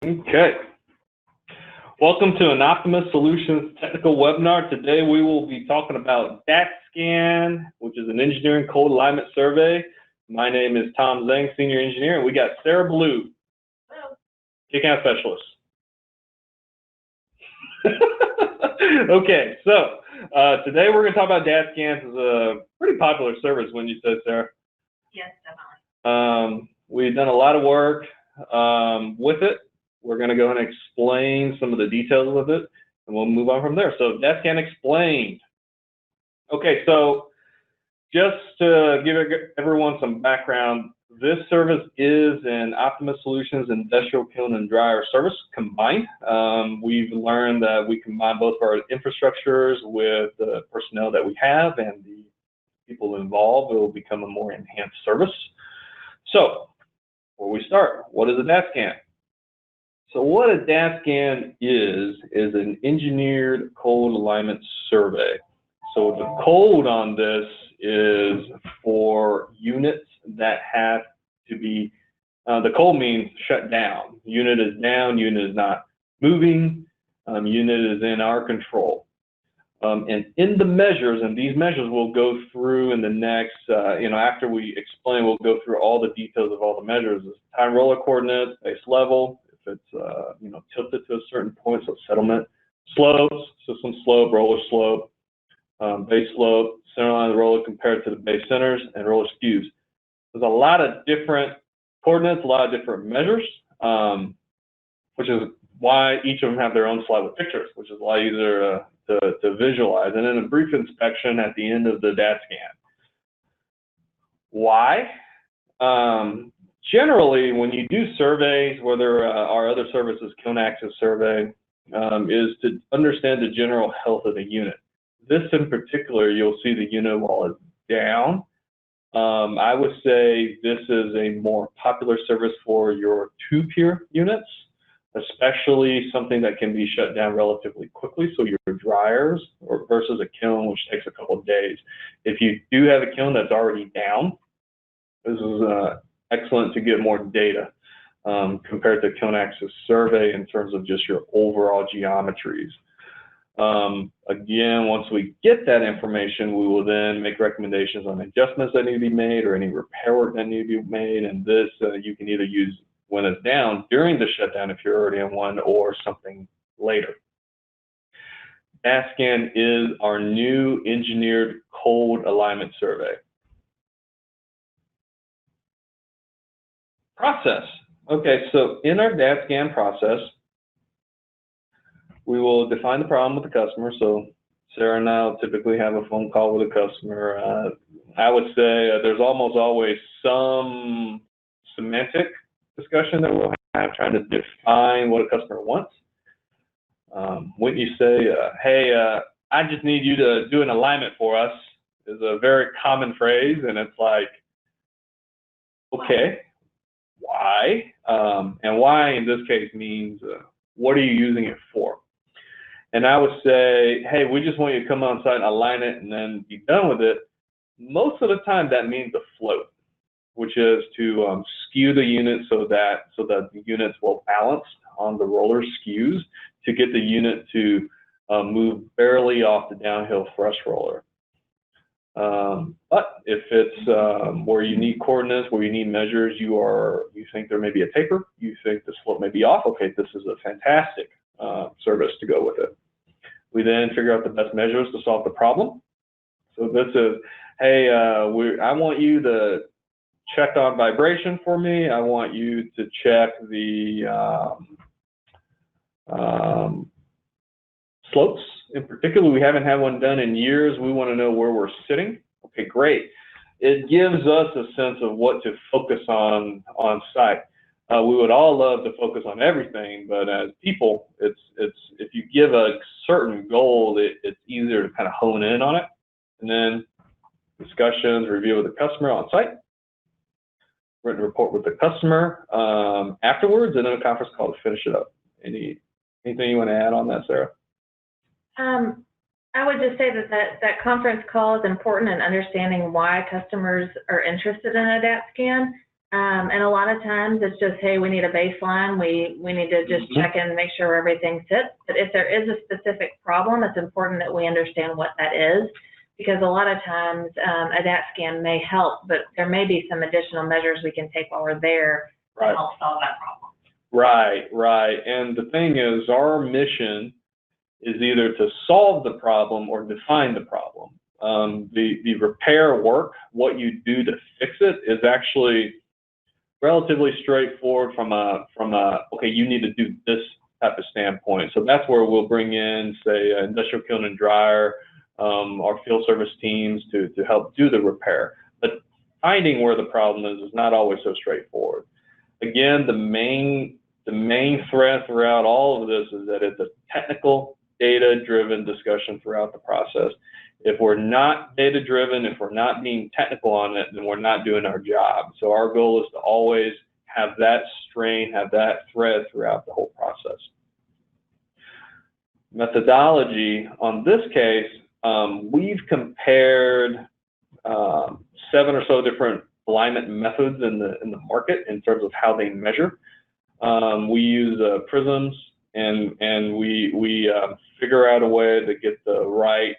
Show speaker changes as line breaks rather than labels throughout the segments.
Okay. Welcome to an Optimus Solutions technical webinar. Today we will be talking about DATscan, which is an engineering code alignment survey. My name is Tom Zhang, senior engineer, and we got Sarah Blue, kick-ass specialist. Okay, so today we're going to talk about DATscan. It's a pretty popular service, wouldn't you say, Sarah?
Yes, definitely.
We've done a lot of work with it. We're going to go ahead and explain some of the details of it, and we'll move on from there. So DATscan explained. Okay, so just to give everyone some background, this service is an Optimus Solutions industrial kiln and dryer service combined. We've learned that we combine both our infrastructures with the personnel that we have and the people involved. It will become a more enhanced service. So, before we start, what is a DATscan? So what a DATscan is an engineered code alignment survey. So the code on this is for units that have to be, the code means shut down. Unit is down, unit is not moving, unit is in our control. And in the measures, and these measures we'll go through in the next, after we explain, we'll go through all the details of all the measures. Time roller coordinates, base level, if it's, tilted to a certain point, so settlement, slopes, system slope, roller slope, base slope, centerline of the roller compared to the base centers, and roller SKUs. There's a lot of different coordinates, a lot of different measures, which is why each of them have their own slide with pictures, which is a lot easier to visualize. And then a brief inspection at the end of the DATscan. Why? Generally, when you do surveys, whether our other services, kiln axis survey, is to understand the general health of the unit. This in particular, you'll see the unit wall is down. I would say this is a more popular service for your two-pier units, especially something that can be shut down relatively quickly, so your dryers versus a kiln, which takes a couple of days. If you do have a kiln that's already down, this is excellent to get more data compared to kiln axis survey in terms of just your overall geometries. Again, once we get that information, we will then make recommendations on adjustments that need to be made or any repair work that need to be made. And this you can either use when it's down during the shutdown if you're already in one, or something later. DATscan is our new engineered code alignment survey. Process. Okay, so in our DATscan process, we will define the problem with the customer. So Sarah and I will typically have a phone call with a customer. I would say there's almost always some semantic discussion that we'll have, trying to define what a customer wants. When you say, hey, I just need you to do an alignment for us, is a very common phrase, and it's like, okay, why? And why in this case means, what are you using it for? And I would say, hey, we just want you to come on site and align it and then be done with it. Most of the time that means a float, which is to skew the unit so that the units will balance on the roller SKUs to get the unit to move barely off the downhill thrust roller. But if it's where you need coordinates, where you need measures, you think there may be a taper, you think the slope may be off, okay, this is a fantastic service to go with it. We then figure out the best measures to solve the problem. So this is, hey, I want you to check on vibration for me. I want you to check the slopes. In particular, we haven't had one done in years. We want to know where we're sitting. Okay, great. It gives us a sense of what to focus on site. We would all love to focus on everything, but as people, it's if you give a certain goal, it's easier to kind of hone in on it. And then discussions, review with the customer on site, written report with the customer afterwards, and then a conference call to finish it up. Anything you want to add on that, Sarah?
I would just say that conference call is important in understanding why customers are interested in a DATscan. And a lot of times it's just, hey, we need a baseline. We need to just check in and make sure everything sits. But if there is a specific problem, it's important that we understand what that is, because a lot of times a DATscan may help, but there may be some additional measures we can take while we're there to help solve that problem.
Right, right. And the thing is, our mission is either to solve the problem or define the problem. The repair work, what you do to fix it, is actually relatively straightforward from a okay, you need to do this type of standpoint. So that's where we'll bring in, say, industrial kiln and dryer, our field service teams to help do the repair. But finding where the problem is not always so straightforward. Again, the main thread throughout all of this is that it's a technical, data-driven discussion throughout the process. If we're not data-driven, if we're not being technical on it, then we're not doing our job. So our goal is to always have that strain, have that thread throughout the whole process. Methodology, on this case, we've compared 7 or so different alignment methods in the market in terms of how they measure. We use prisms, and we figure out a way to get the right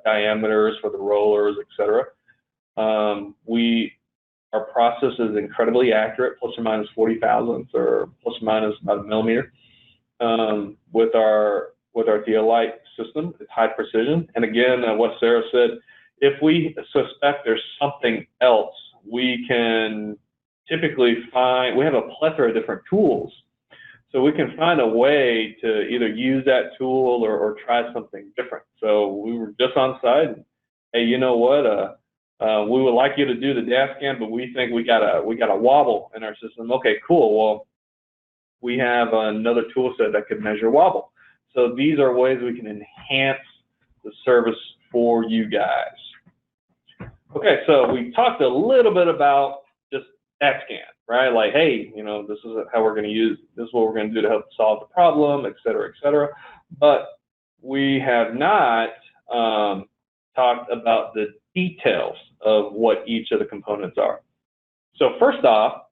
diameters for the rollers, etc. Our process is incredibly accurate, plus or minus 40 thousandths, or plus or minus about a millimeter. With our theolite system, it's high precision. And again, what Sarah said, if we suspect there's something else, we can typically find, we have a plethora of different tools. So we can find a way to either use that tool or try something different. So we were just on site, and, hey, you know what? We would like you to do the DATscan, but we think we got a wobble in our system. Okay, cool. Well, we have another tool set that can measure wobble. So these are ways we can enhance the service for you guys. Okay, so we talked a little bit about just DATscan, right? Like, hey, you know, this is how we're going to use, this is what we're going to do to help solve the problem, et cetera, et cetera. But we have not talked about the details of what each of the components are. So first off,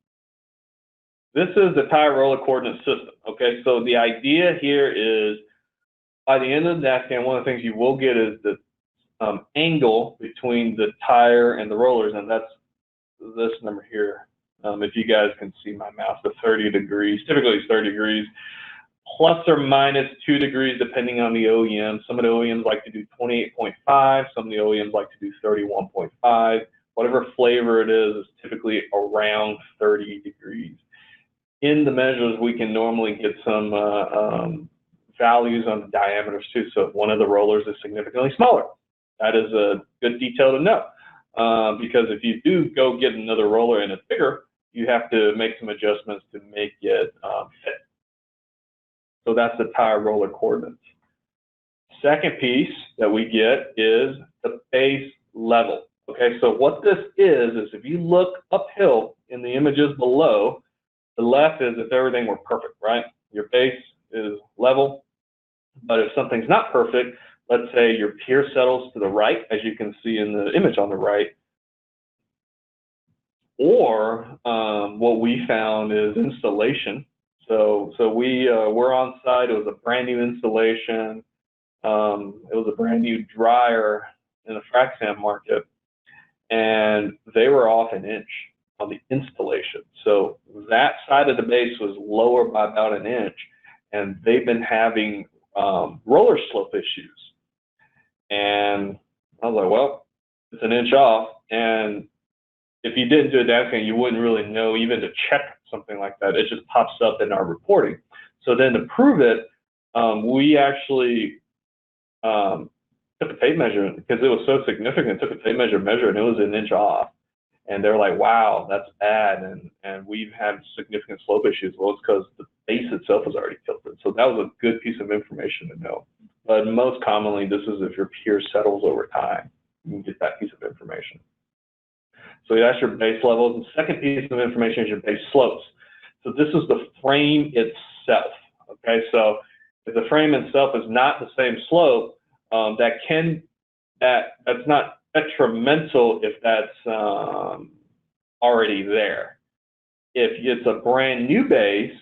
this is the tire roller coordinate system. Okay, so the idea here is, by the end of the DATscan, one of the things you will get is the angle between the tire and the rollers, and that's this number here. If you guys can see my mouse, the 30 degrees, typically it's 30 degrees, plus or minus 2 degrees, depending on the OEM. Some of the OEMs like to do 28.5, some of the OEMs like to do 31.5. Whatever flavor it is typically around 30 degrees. In the measures, we can normally get some values on the diameters too. So if one of the rollers is significantly smaller, that is a good detail to know. Because if you do go get another roller and it's bigger, you have to make some adjustments to make it fit. So that's the tire roller coordinates. Second piece that we get is the base level. Okay, so what this is if you look uphill in the images below, the left is if everything were perfect, right? Your base is level, but if something's not perfect, let's say your pier settles to the right, as you can see in the image on the right, or what we found is installation. So we're on site. It was a brand new installation. It was a brand new dryer in the frac sand market, and they were off an inch on the installation. So that side of the base was lower by about an inch, and they've been having roller slope issues. And I was like, well, it's an inch off, and if you didn't do a DATscan, you wouldn't really know even to check something like that. It just pops up in our reporting. So then to prove it, we actually took a tape measure, because it was so significant, took a tape measure, and it was an inch off. And they're like, wow, that's bad, and we've had significant slope issues. Well, it's because the base itself was already tilted. So that was a good piece of information to know. But most commonly, this is if your pier settles over time, you can get that piece of information. So that's your base levels. And the second piece of information is your base slopes. So this is the frame itself. Okay, so if the frame itself is not the same slope, that's not detrimental if that's already there. If it's a brand new base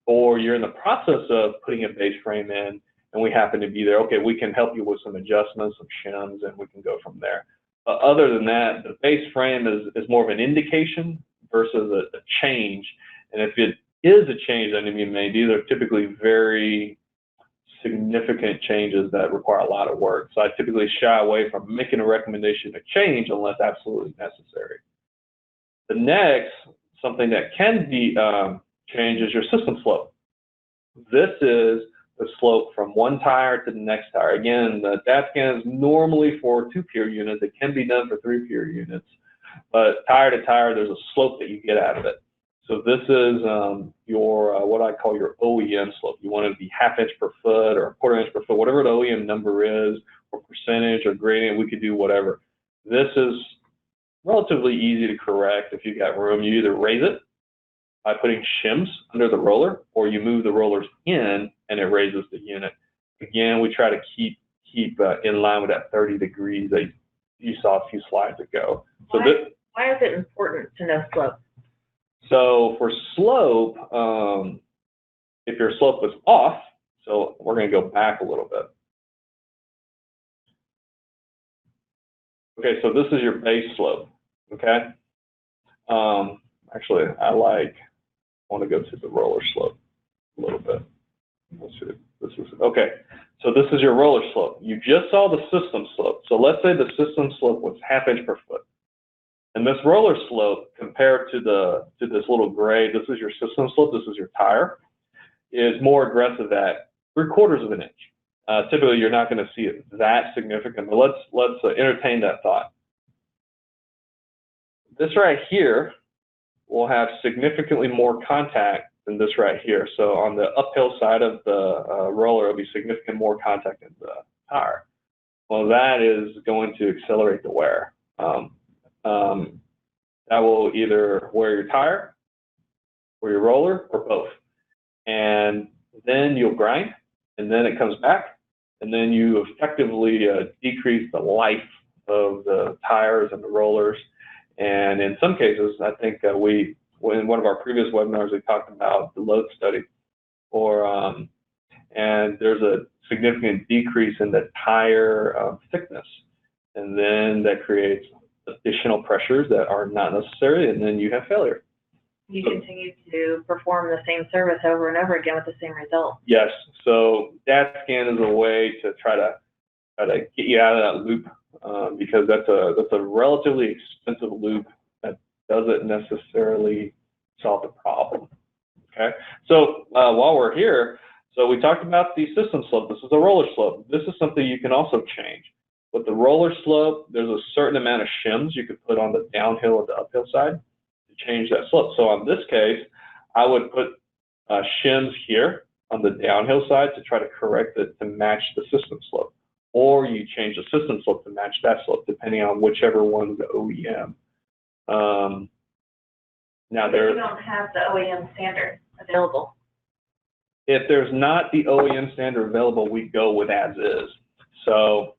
or you're in the process of putting a base frame in and we happen to be there, okay, we can help you with some adjustments, some shims, and we can go from there. But other than that, the base frame is more of an indication versus a change. And if it is a change that needs to be made, these are typically very significant changes that require a lot of work. So I typically shy away from making a recommendation to change unless absolutely necessary. The next, something that can be changed is your system slope. This is the slope from one tire to the next tire. Again, the DATscan is normally for 2-pier units. It can be done for 3-pier units, but tire to tire, there's a slope that you get out of it. So this is your what I call your OEM slope. You want it to be 1/2 inch per foot or 1/4 inch per foot, whatever the OEM number is, or percentage or gradient, we could do whatever. This is relatively easy to correct if you've got room. You either raise it by putting shims under the roller, or you move the rollers in and it raises the unit. Again, we try to keep in line with that 30 degrees that you saw a few slides ago. So
why is it important to know slope?
So for slope, if your slope was off, so we're going to go back a little bit. Okay, so this is your base slope, okay? Actually, I want to go to the roller slope a little bit. Let's see, this is, okay, so this is your roller slope. You just saw the system slope. So let's say the system slope was 1/2 inch per foot. And this roller slope, compared to this little gray, this is your system slope, this is your tire, is more aggressive at 3/4 of an inch. Typically, you're not going to see it that significant, but let's entertain that thought. This right here will have significantly more contact than this right here. So on the uphill side of the roller, it'll be significantly more contact than the tire. Well, that is going to accelerate the wear. That will either wear your tire or your roller or both. And then you'll grind, and then it comes back, and then you effectively decrease the life of the tires and the rollers. And in some cases, I think in one of our previous webinars, we talked about the load study, and there's a significant decrease in the tire thickness. And then that creates additional pressures that are not necessary, and then you have failure.
You continue to perform the same service over and over again with the same result.
Yes. So DATscan is a way to try to get you out of that loop, because that's a relatively expensive loop that doesn't necessarily solve the problem. Okay. So while we're here, so we talked about the system slope. This is a roller slope. This is something you can also change. With the roller slope, there's a certain amount of shims you could put on the downhill or the uphill side to change that slope. So on this case, I would put shims here on the downhill side to try to correct it to match the system slope. Or you change the system slope to match that slope, depending on whichever one's the OEM. Now
you don't have the OEM standard available.
If there's not the OEM standard available, we go with as is. So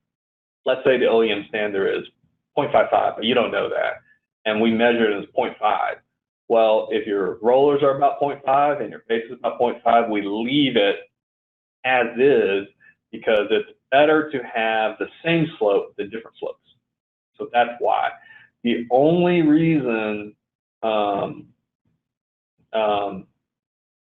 let's say the OEM standard is 0.55, but you don't know that, and we measure it as 0.5. Well, if your rollers are about 0.5 and your base is about 0.5, we leave it as is because it's better to have the same slope than different slopes. So that's why. The only reason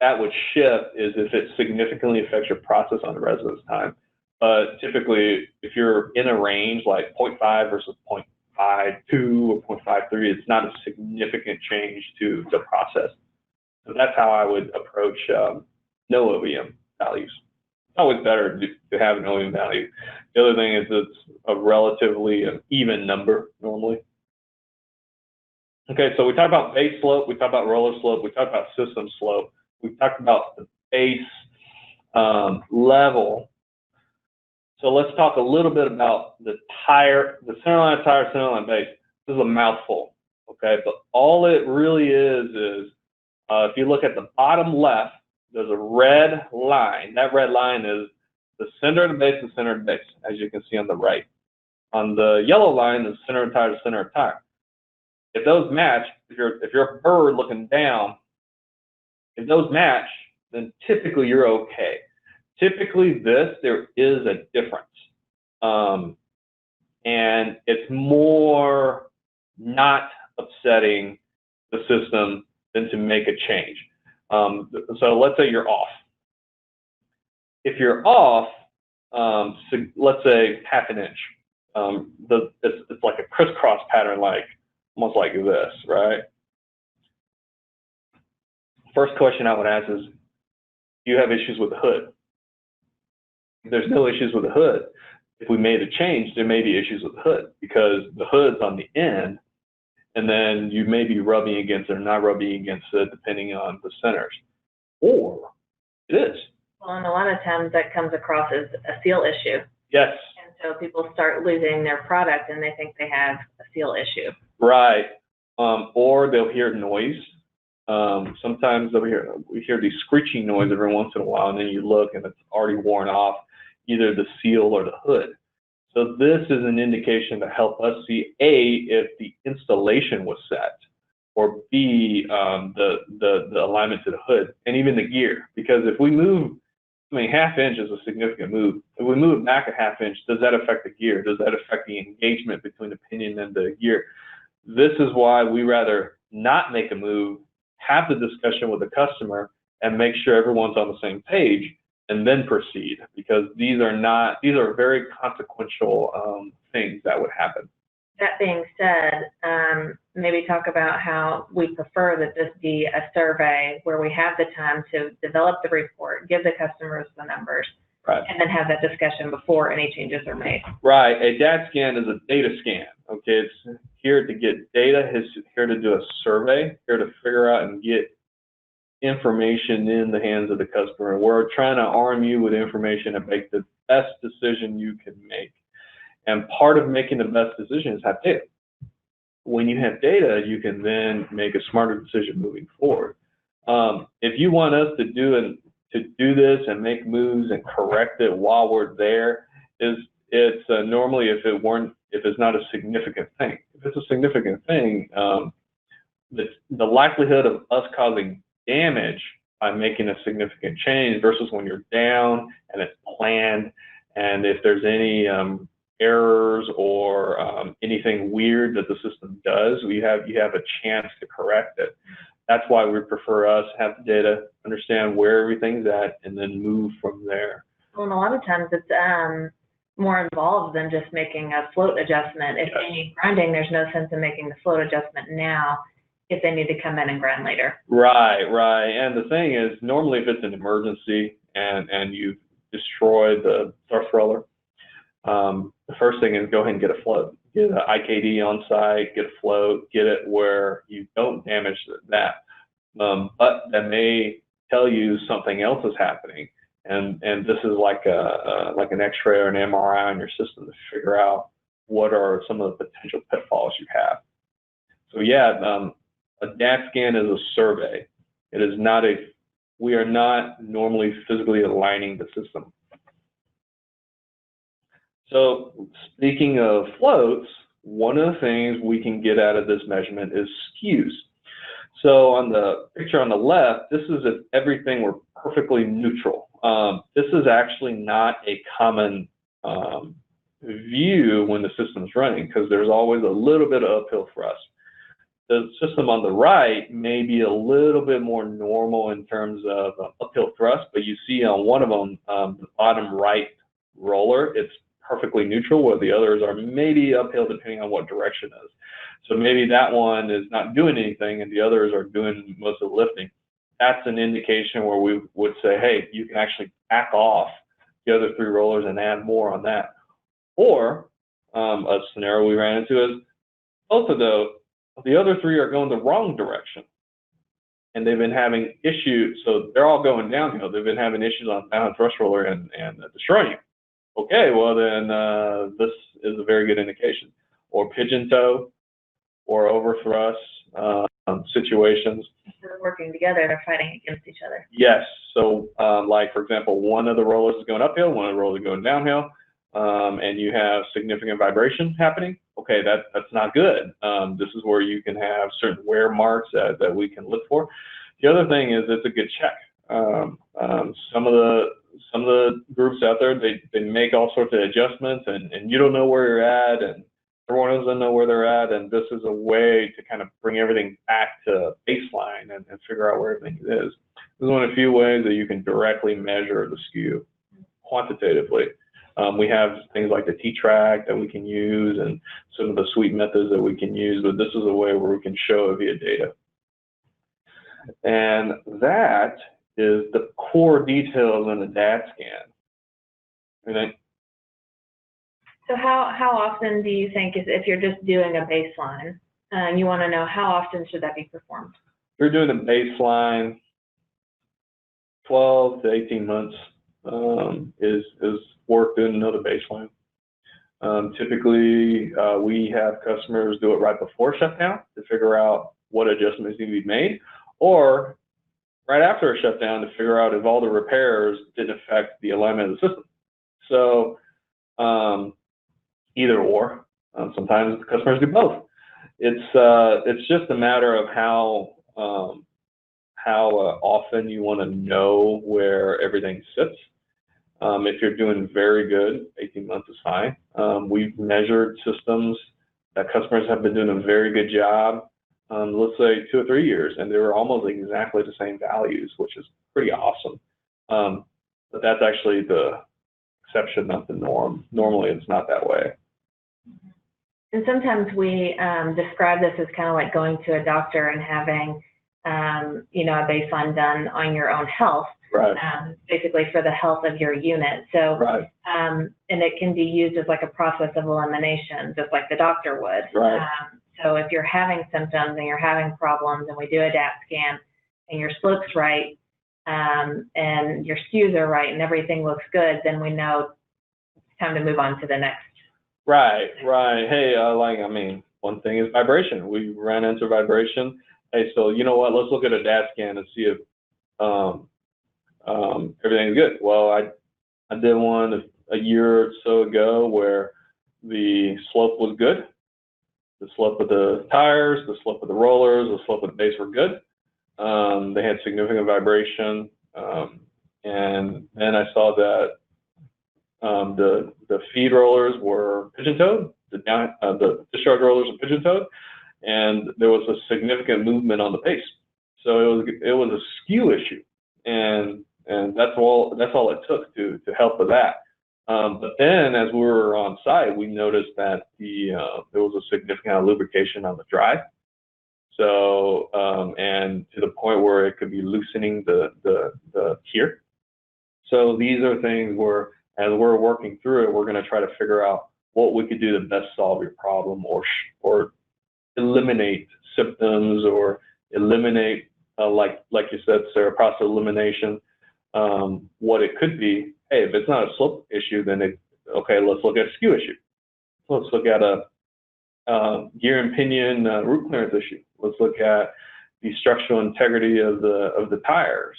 that would shift is if it significantly affects your process on the residence time. But typically, if you're in a range like 0.5 versus 0.52 or 0.53, it's not a significant change to the process. So that's how I would approach no OEM values. It's always better to have an OEM value. The other thing is it's a relatively even number normally. Okay, so we talked about base slope, we talked about roller slope, we talked about system slope, we talked about the base level. So let's talk a little bit about the tire, the centerline tire, centerline base. This is a mouthful, okay? But all it really is if you look at the bottom left, there's a red line. That red line is the center of the base and center of the base, as you can see on the right. On the yellow line is center of tire to center of tire. if those match, if you're a bird looking down, if those match, then typically you're okay. Typically there is a difference. And it's more not upsetting the system than to make a change. So let's say you're off. If you're off, so let's say half an inch, it's like a crisscross pattern, like almost like this, right? First question I would ask is, do you have issues with the hood? If there's no issues with the hood, if we made a change, there may be issues with the hood because the hood's on the end, and then you may be rubbing against it or not rubbing against it depending on the centers. Or it is.
Well, and a lot of times that comes across as a seal issue.
Yes.
And so people start losing their product and they think they have a seal issue.
Right. Or they'll hear noise. Sometimes we hear these screeching noise every once in a while, and then you look and it's already worn off, either the seal or the hood. So this is an indication to help us see A, if the installation was set, or B, the alignment to the hood, and even the gear. Because if we move, I mean, half inch is a significant move. If we move it back a half inch, does that affect the gear? Does that affect the engagement between the pinion and the gear? This is why we rather not make a move, have the discussion with the customer, and make sure everyone's on the same page, and then proceed, because these are very consequential things that would happen.
That being said, maybe talk about how we prefer that this be a survey where we have the time to develop the report, give the customers the numbers,
right,
and then have that discussion before any changes are made.
Right. A DATscan is a data scan. Okay, it's here to get data. It's here to do a survey. Here to figure out and get information in the hands of the customer. We're trying to arm you with information and make the best decision you can make. And part of making the best decision is have data. When you have data, you can then make a smarter decision moving forward. If you want us to do this and make moves and correct it while we're there, it's normally if it's not a significant thing. If it's a significant thing, the likelihood of us causing damage by making a significant change versus when you're down and it's planned, and if there's any errors or anything weird that the system does, you have a chance to correct it. That's why we prefer us have the data, understand where everything's at, and then move from there.
Well, and a lot of times it's more involved than just making a float adjustment. If they need grinding, there's no sense in making the float adjustment now if they need to come in and grind later.
Right. And the thing is, normally if it's an emergency and you've destroyed the thrust roller, the first thing is go ahead and get a float. Get an IKD on site, get a float, get it where you don't damage that. But that may tell you something else is happening. And this is like an X-ray or an MRI on your system to figure out what are some of the potential pitfalls you have. So yeah, a DATscan is a survey. It is not we are not normally physically aligning the system. So speaking of floats, one of the things we can get out of this measurement is SKUs. So on the picture on the left, this is if everything were perfectly neutral. This is actually not a common view when the system's running, because there's always a little bit of uphill thrust. The system on the right may be a little bit more normal in terms of uphill thrust, but you see on one of them, the bottom right roller, it's perfectly neutral, where the others are maybe uphill depending on what direction it is. So maybe that one is not doing anything and the others are doing most of the lifting. That's an indication where we would say, hey, you can actually back off the other three rollers and add more on that. Or a scenario we ran into is both of the other three are going the wrong direction, and they've been having issues. So they're all going downhill. They've been having issues on down thrust roller and destroying you. Okay, well then this is a very good indication. Or pigeon toe, or overthrust situations.
Instead of working together, they're fighting against each other.
Yes. So like for example, one of the rollers is going uphill, one of the rollers is going downhill, and you have significant vibration happening. okay, that's not good. This is where you can have certain wear marks that we can look for. The other thing is it's a good check. Some of the groups out there, they make all sorts of adjustments, and you don't know where you're at, and everyone doesn't know where they're at, and this is a way to kind of bring everything back to baseline and figure out where everything is. This is one of the few ways that you can directly measure the SKU quantitatively. We have things like the T-track that we can use and some of the suite methods that we can use, but this is a way where we can show it via data. And that is the core details in the DATscan.
So how often do you think, if you're just doing a baseline, and you want to know how often should that be performed?
If you're doing a baseline, 12 to 18 months is work doing another baseline. Typically, we have customers do it right before shutdown to figure out what adjustments need to be made, or right after a shutdown to figure out if all the repairs didn't affect the alignment of the system. So either or. Sometimes the customers do both. It's just a matter of how often you want to know where everything sits. If you're doing very good, 18 months is fine. We've measured systems that customers have been doing a very good job, let's say 2 or 3 years, and they were almost exactly the same values, which is pretty awesome. But that's actually the exception, not the norm. Normally, it's not that way.
And sometimes we describe this as kind of like going to a doctor and having, you know, a baseline done on your own health,
right.
Basically for the health of your unit. So,
right.
And it can be used as like a process of elimination, just like the doctor would.
Right.
So if you're having symptoms and you're having problems, and we do a DATscan, and your slope's right, and your SKUs are right, and everything looks good, then we know it's time to move on to the next.
Right, right. Hey, one thing is vibration. We ran into vibration. Hey, so you know what? Let's look at a DATscan and see if everything's good. Well, I did one a year or so ago where the slope was good. The slope of the tires, the slope of the rollers, the slope of the base were good. They had significant vibration, and then I saw that the feed rollers were pigeon-toed, the discharge rollers were pigeon-toed, and there was a significant movement on the base. So it was a SKU issue, and that's all it took to help with that. But then, as we were on site, we noticed that there was a significant lubrication on the drive. So and to the point where it could be loosening the tier. So these are things where, as we're working through it, we're going to try to figure out what we could do to best solve your problem, or eliminate symptoms, or eliminate, like you said, Sarah, process elimination. What it could be, hey, if it's not a slope issue, then okay, let's look at a SKU issue. Let's look at a gear and pinion root clearance issue. Let's look at the structural integrity of the tires.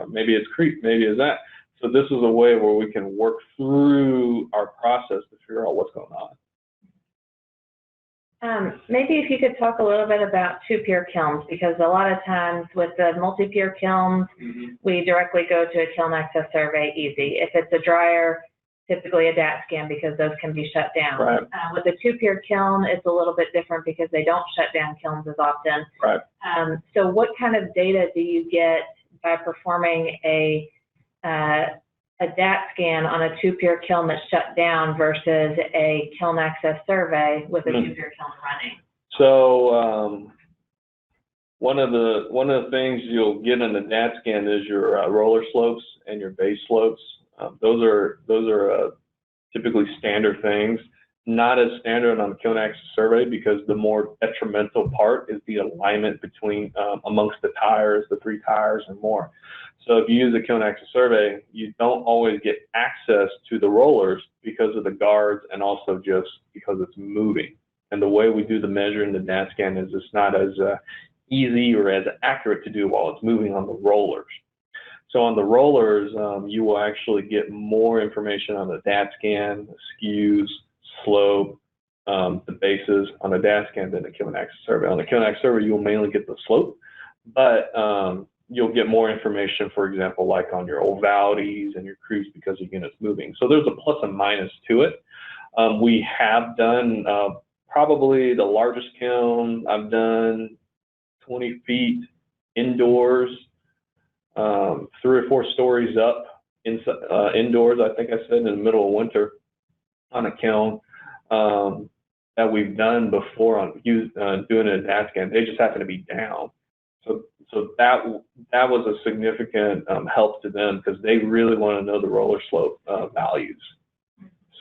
Maybe it's creep, maybe it's that. So this is a way where we can work through our process to figure out what's going on.
Maybe if you could talk a little bit about two-pier kilns, because a lot of times with the multi-pier kilns, we directly go to a kiln access survey easy. If it's a dryer, typically a DATscan, because those can be shut down.
Right.
With a two-pier kiln, it's a little bit different because they don't shut down kilns as often.
Right.
So what kind of data do you get by performing a DATscan on a two-pier kiln that's shut down versus a kiln access survey with a two-pier kiln running?
So one of the things you'll get in the DATscan is your roller slopes and your base slopes. Those are typically standard things. Not as standard on the kiln access survey, because the more detrimental part is the alignment between amongst the tires, the 3 tires and more. So if you use a kiln access survey, you don't always get access to the rollers because of the guards, and also just because it's moving. And the way we do the measure in the DATscan is it's not as easy or as accurate to do while it's moving on the rollers. So on the rollers, you will actually get more information on the DATscan, SKUs, slope, the bases on the DATscan than the kiln axis survey. On the kiln axis survey, you'll mainly get the slope, but you'll get more information, for example, like on your ovalities and your crews because the unit's moving. So there's a plus and minus to it. We have done probably the largest kiln I've done 20 feet indoors, 3 or 4 stories up indoors, I think I said, in the middle of winter on a kiln that we've done before on doing an DATscan. They just happen to be down. So that was a significant help to them because they really want to know the roller slope values.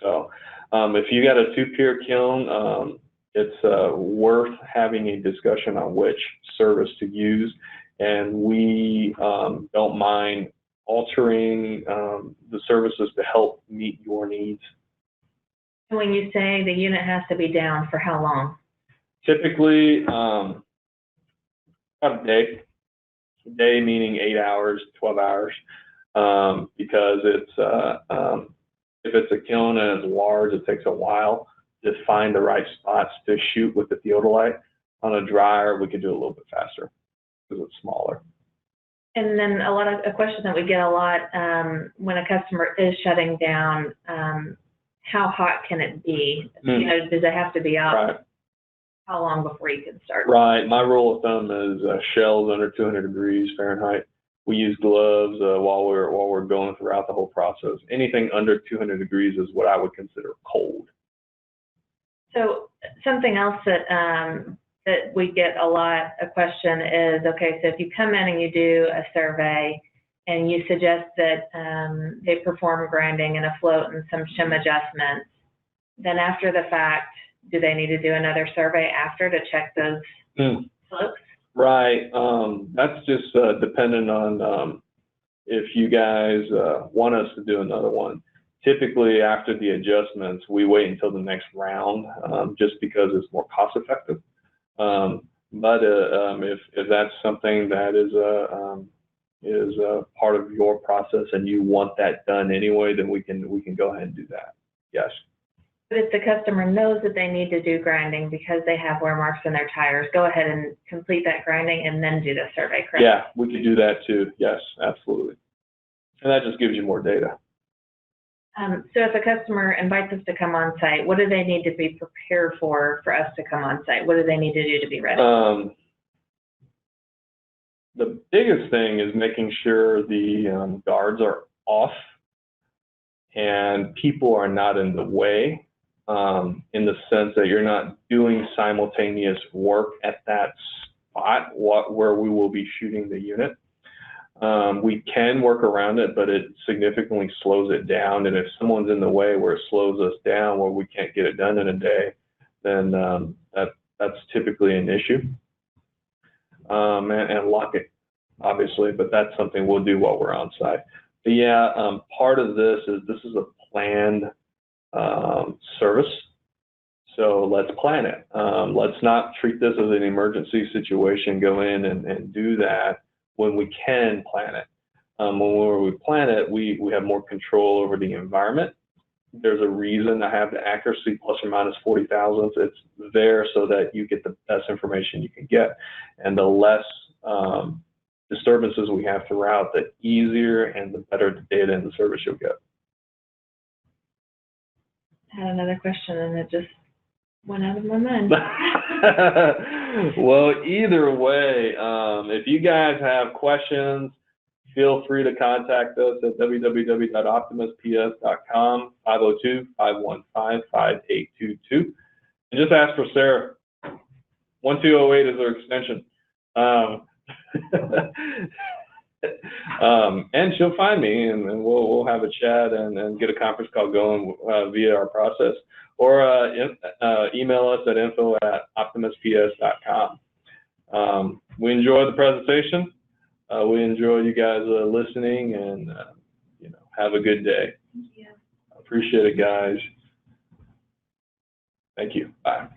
So if you got a 2-pier kiln, it's worth having a discussion on which service to use, and we don't mind altering the services to help meet your needs.
When you say the unit has to be down, for how long?
Typically, about a day. Day meaning 8 hours, 12 hours, because it's if it's a kiln and it's large, it takes a while to find the right spots to shoot with the theodolite. On a dryer, we could do it a little bit faster because it's smaller.
And then a question that we get a lot when a customer is shutting down, how hot can it be? You know, does it have to be out?
Right.
How long before you can start?
Right. My rule of thumb is shells under 200 degrees Fahrenheit. We use gloves while we're going throughout the whole process. Anything under 200 degrees is what I would consider cold.
So something else that we get a lot a question is, okay, so if you come in and you do a survey and you suggest that they perform grinding and a float and some shim adjustments, then after the fact, do they need to do another survey after to check those slopes?
Right. That's just dependent on if you guys want us to do another one. Typically, after the adjustments, we wait until the next round just because it's more cost effective. But if that's something that is part of your process and you want that done anyway, then we can go ahead and do that. Yes.
But if the customer knows that they need to do grinding because they have wear marks in their tires, go ahead and complete that grinding and then do the survey, correct?
Yeah, we could do that too. Yes, absolutely. And that just gives you more data.
So if a customer invites us to come on site, what do they need to be prepared for us to come on site? What do they need to do to be ready?
The biggest thing is making sure the guards are off and people are not in the way, in the sense that you're not doing simultaneous work at that spot where we will be shooting the unit. We can work around it, but it significantly slows it down. And if someone's in the way where it slows us down, where we can't get it done in a day, then that's typically an issue. And lock it, obviously, but that's something we'll do while we're on site. But yeah, part of this is a planned service. So let's plan it. Let's not treat this as an emergency situation, go in and do that when we can plan it. When we plan it, we have more control over the environment. There's a reason to have the accuracy plus or minus 40 thousandths. It's there so that you get the best information you can get. And the less disturbances we have throughout, the easier and the better the data and the service you'll get.
I had another question and it just went out of my mind.
Well, either way, if you guys have questions, feel free to contact us at www.optimusps.com, 502-515-5822. And just ask for Sarah. 1208 is her extension. And she'll find me, and we'll have a chat and get a conference call going via our process, or email us at info@optimusps.com. We enjoyed the presentation. We enjoy you guys listening, and have a good day.
Yeah.
Appreciate it, guys. Thank you. Bye.